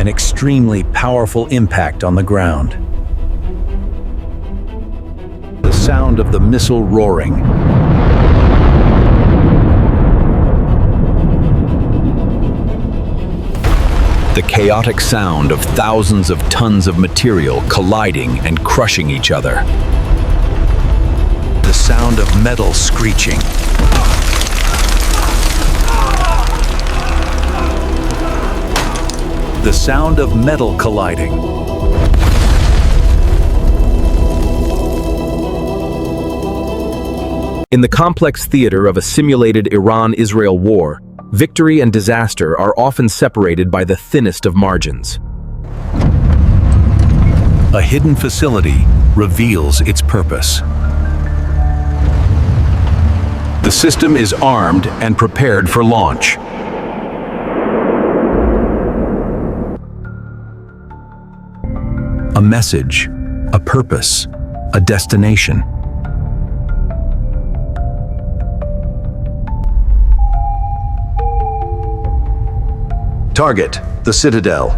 an extremely powerful impact on the ground. The sound of the missile roaring. The chaotic sound of thousands of tons of material colliding and crushing each other. The sound of metal screeching. The sound of metal colliding. In the complex theater of a simulated Iran-Israel war, victory and disaster are often separated by the thinnest of margins. A hidden facility reveals its purpose. The system is armed and prepared for launch. A message, a purpose, a destination. Target, the Citadel.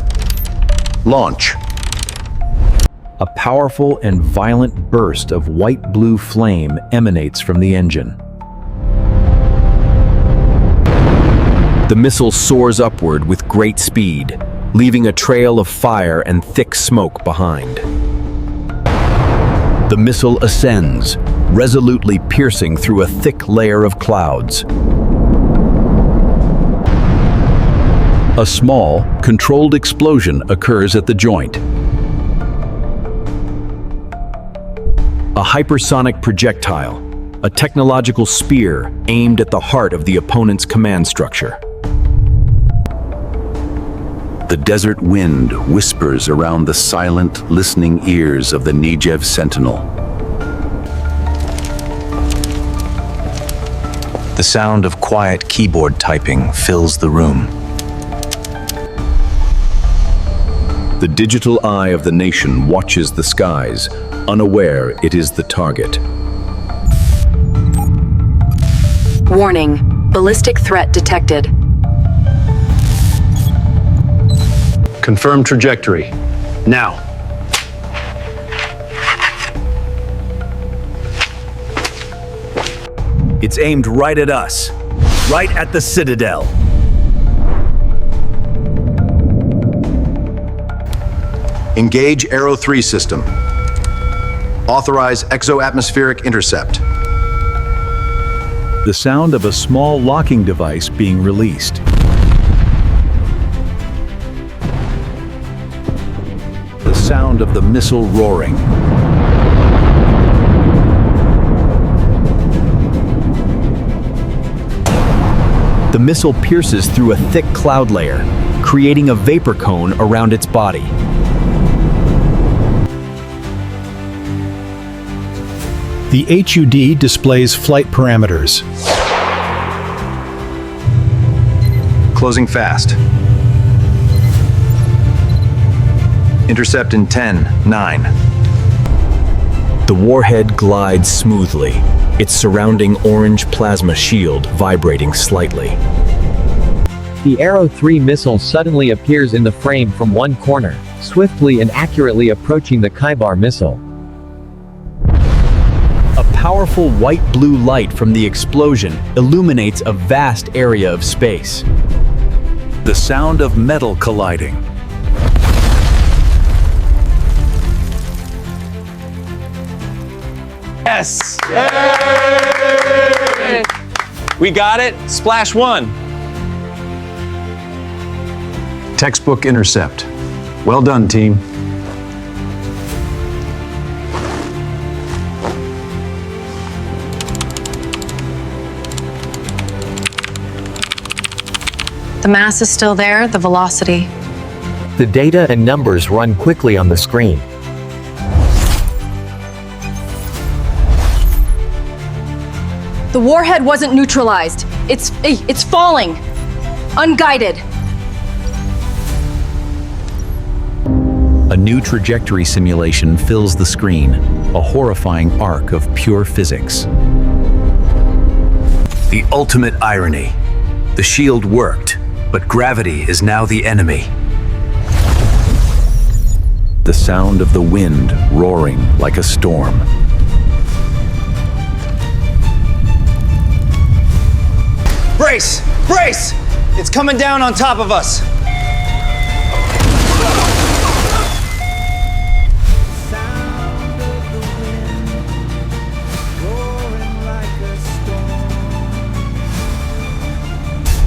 Launch. A powerful and violent burst of white-blue flame emanates from the engine. The missile soars upward with great speed, leaving a trail of fire and thick smoke behind. The missile ascends, resolutely piercing through a thick layer of clouds. A small, controlled explosion occurs at the joint. A hypersonic projectile, a technological spear aimed at the heart of the opponent's command structure. The desert wind whispers around the silent, listening ears of the Negev Sentinel. The sound of quiet keyboard typing fills the room. The digital eye of the nation watches the skies, unaware it is the target. Warning, ballistic threat detected. Confirm trajectory. Now. It's aimed right at us, right at the Citadel. Engage Arrow 3 system. Authorize exo-atmospheric intercept. The sound of a small locking device being released. The sound of the missile roaring. The missile pierces through a thick cloud layer, creating a vapor cone around its body. The HUD displays flight parameters. Closing fast. Intercept in 10, 9. The warhead glides smoothly, its surrounding orange plasma shield vibrating slightly. The Arrow 3 missile suddenly appears in the frame from one corner, swiftly and accurately approaching the Kybar missile. A powerful white-blue light from the explosion illuminates a vast area of space. The sound of metal colliding. Yes! Yay! We got it. Splash 1. Textbook intercept. Well done, team. The mass is still there, the velocity. The data and numbers run quickly on the screen. The warhead wasn't neutralized. It's falling. Unguided. A new trajectory simulation fills the screen, a horrifying arc of pure physics. The ultimate irony. The shield worked, but gravity is now the enemy. The sound of the wind roaring like a storm. Brace! Brace! It's coming down on top of us.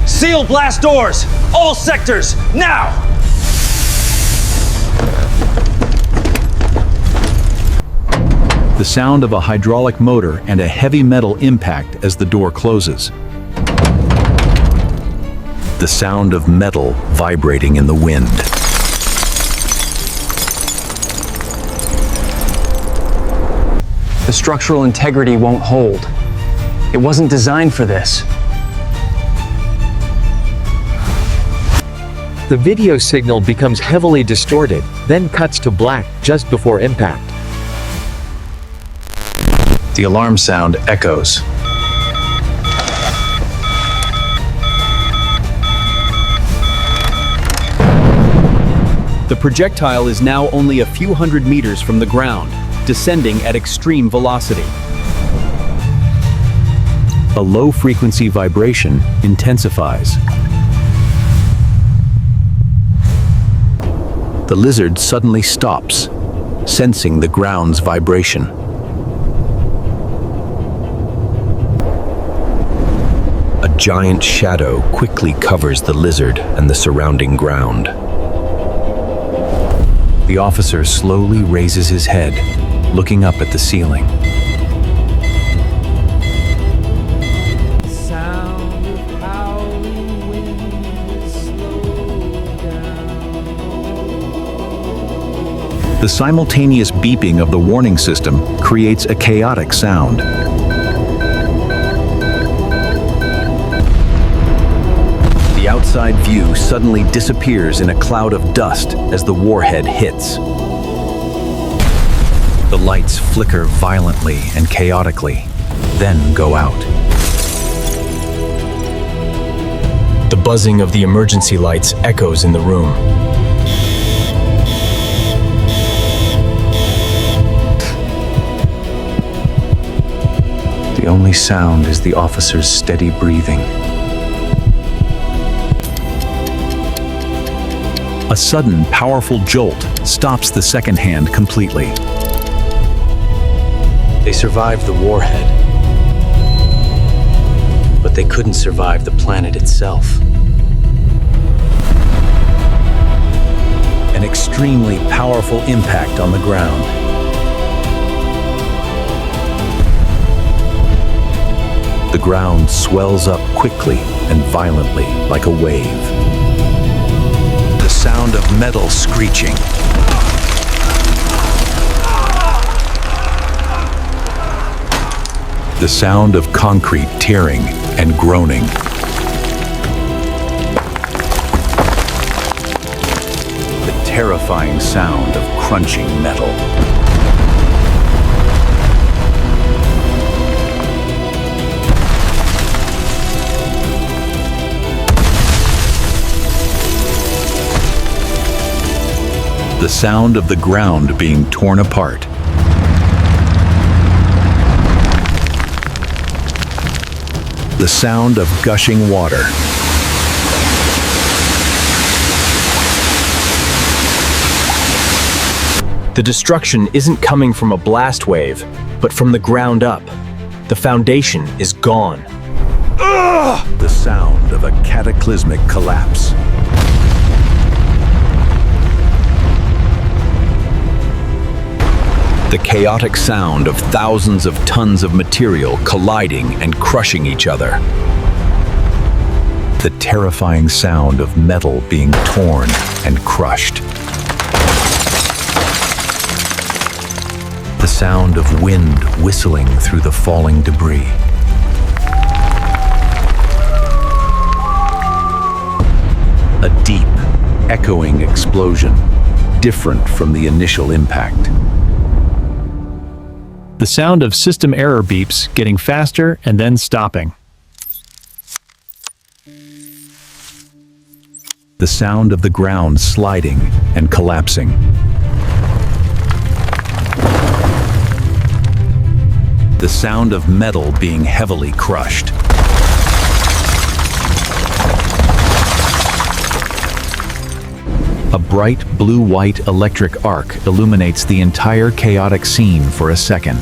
Seal blast doors! All sectors, now! The sound of a hydraulic motor and a heavy metal impact as the door closes. The sound of metal vibrating in the wind. The structural integrity won't hold. It wasn't designed for this. The video signal becomes heavily distorted, then cuts to black just before impact. The alarm sound echoes. The projectile is now only a few hundred meters from the ground, descending at extreme velocity. A low-frequency vibration intensifies. The lizard suddenly stops, sensing the ground's vibration. A giant shadow quickly covers the lizard and the surrounding ground. The officer slowly raises his head, looking up at the ceiling. The simultaneous beeping of the warning system creates a chaotic sound. The outside view suddenly disappears in a cloud of dust as the warhead hits. The lights flicker violently and chaotically, then go out. The buzzing of the emergency lights echoes in the room. The only sound is the officer's steady breathing. A sudden, powerful jolt stops the second hand completely. They survived the warhead, but they couldn't survive the planet itself. An extremely powerful impact on the ground. The ground swells up quickly and violently like a wave. The sound of metal screeching. The sound of concrete tearing and groaning. The terrifying sound of crunching metal. The sound of the ground being torn apart. The sound of gushing water. The destruction isn't coming from a blast wave, but from the ground up. The foundation is gone. The sound of a cataclysmic collapse. The chaotic sound of thousands of tons of material colliding and crushing each other. The terrifying sound of metal being torn and crushed. The sound of wind whistling through the falling debris. A deep, echoing explosion, different from the initial impact. The sound of system error beeps getting faster and then stopping. The sound of the ground sliding and collapsing. The sound of metal being heavily crushed. A bright blue-white electric arc illuminates the entire chaotic scene for a second.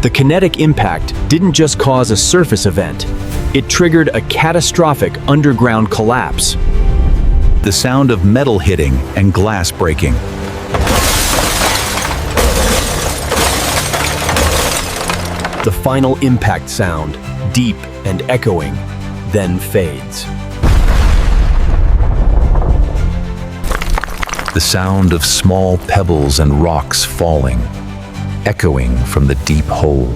The kinetic impact didn't just cause a surface event, it triggered a catastrophic underground collapse. The sound of metal hitting and glass breaking. The final impact sound, deep and echoing, then fades. The sound of small pebbles and rocks falling, echoing from the deep hole.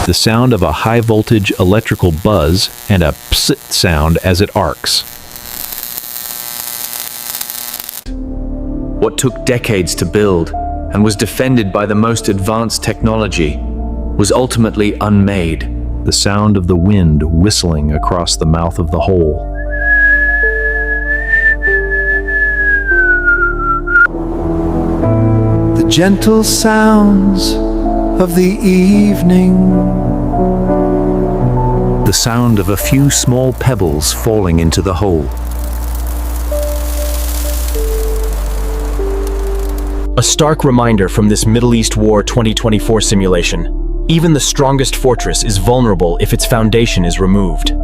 The sound of a high-voltage electrical buzz and a psst sound as it arcs. What took decades to build and was defended by the most advanced technology was ultimately unmade. The sound of the wind whistling across the mouth of the hole. The gentle sounds of the evening. The sound of a few small pebbles falling into the hole. A stark reminder from this Middle East War 2024 simulation. Even the strongest fortress is vulnerable if its foundation is removed.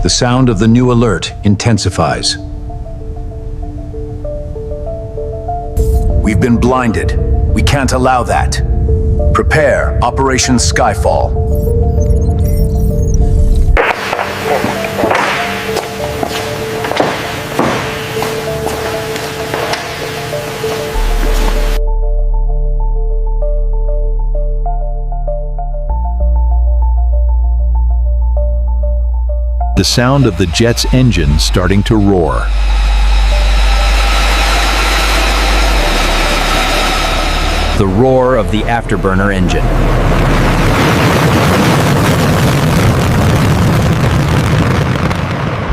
The sound of the new alert intensifies. We've been blinded. We can't allow that. Prepare Operation Skyfall. The sound of the jet's engine starting to roar. The roar of the afterburner engine.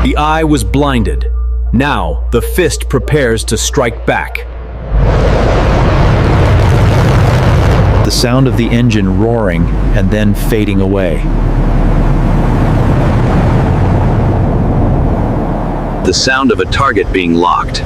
The eye was blinded. Now, the fist prepares to strike back. The sound of the engine roaring and then fading away. The sound of a target being locked.